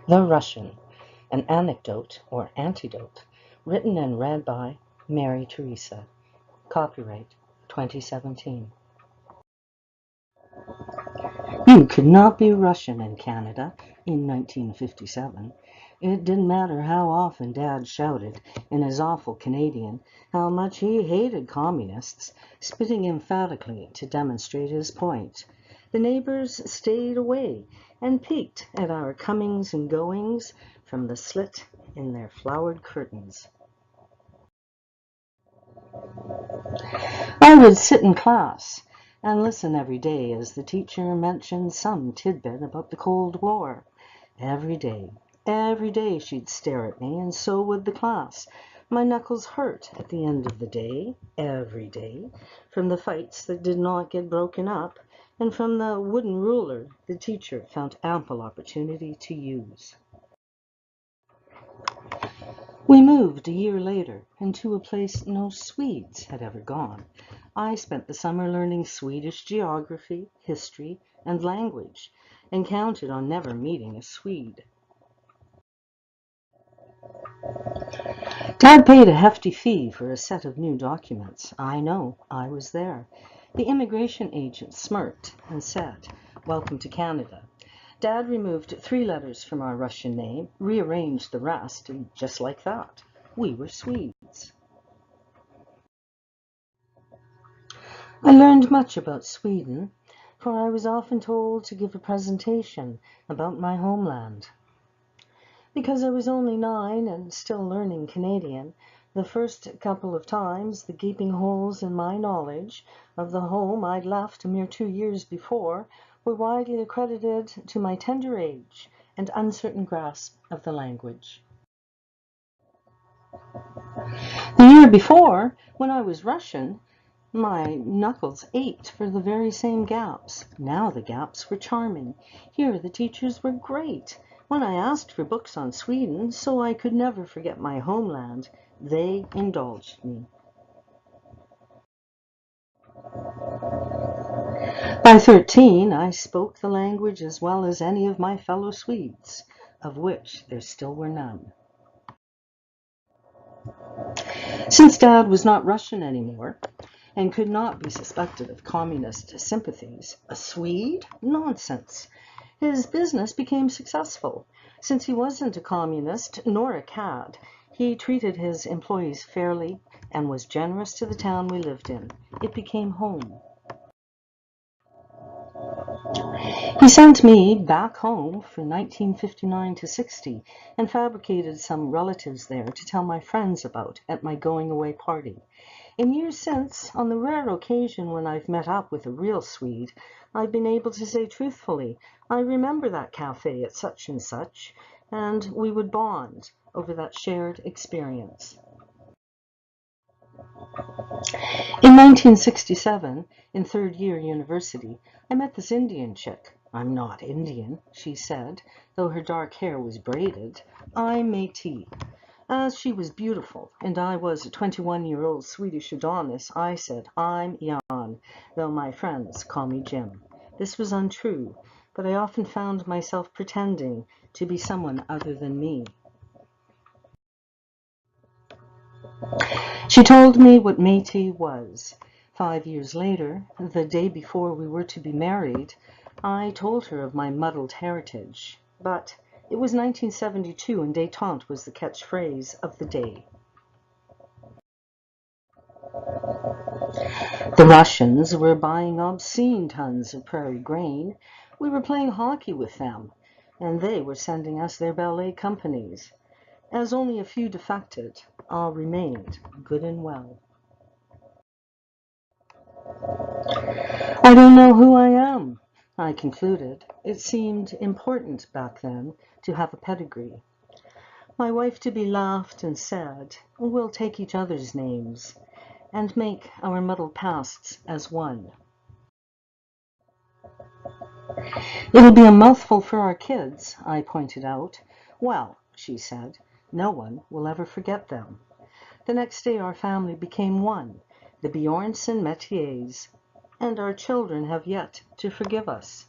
The Russian, an anecdote or antidote, written and read by Mary Teresa. Copyright 2017. You could not be Russian in Canada in 1957. It didn't matter how often Dad shouted, in his awful Canadian, how much he hated communists, spitting emphatically to demonstrate his point. The neighbors stayed away and peeked at our comings and goings from the slit in their flowered curtains. I would sit in class and listen every day as the teacher mentioned some tidbit about the Cold War. Every day she'd stare at me, and so would the class. My knuckles hurt at the end of the day, every day, from the fights that did not get broken up, and from the wooden ruler the teacher found ample opportunity to use. We moved a year later into a place no Swedes had ever gone. I spent the summer learning Swedish geography, history, and language, and counted on never meeting a Swede. Dad paid a hefty fee for a set of new documents. I know, I was there. The immigration agent smirked and said, "Welcome to Canada." Dad removed 3 letters from our Russian name, rearranged the rest, and just like that, we were Swedes. I learned much about Sweden, for I was often told to give a presentation about my homeland. Because I was only 9 and still learning Canadian, the first couple of times the gaping holes in my knowledge of the home I'd left a mere 2 years before were widely accredited to my tender age and uncertain grasp of the language. The year before, when I was Russian, my knuckles ached for the very same gaps. Now the gaps were charming. Here the teachers were great. When I asked for books on Sweden, so I could never forget my homeland, they indulged me. By 13, I spoke the language as well as any of my fellow Swedes, of which there still were none. Since Dad was not Russian anymore, and could not be suspected of communist sympathies, a Swede? Nonsense. His business became successful. Since he wasn't a communist nor a cad, he treated his employees fairly and was generous to the town we lived in. It became home. He sent me back home for 1959 to 60 and fabricated some relatives there to tell my friends about at my going away party. In years since, on the rare occasion when I've met up with a real Swede, I've been able to say truthfully, I remember that cafe at such and such, and we would bond over that shared experience. In 1967, in third year university, I met this Indian chick. "I'm not Indian," she said, though her dark hair was braided. "I'm Métis." As she was beautiful, and I was a 21-year-old Swedish Adonis, I said, "I'm Jan, though my friends call me Jim." This was untrue, but I often found myself pretending to be someone other than me. She told me what Métis was. 5 years later, the day before we were to be married, I told her of my muddled heritage. But it was 1972 and détente was the catchphrase of the day. The Russians were buying obscene tons of prairie grain. We were playing hockey with them, and they were sending us their ballet companies. As only a few defected, all remained good and well. "I don't know who I am," I concluded. It seemed important back then to have a pedigree. My wife-to-be laughed and said, "We'll take each other's names and make our muddled pasts as one. It'll be a mouthful for our kids," I pointed out. "Well," she said, "no one will ever forget them." The next day our family became one, the Bjornson Métiers, and our children have yet to forgive us.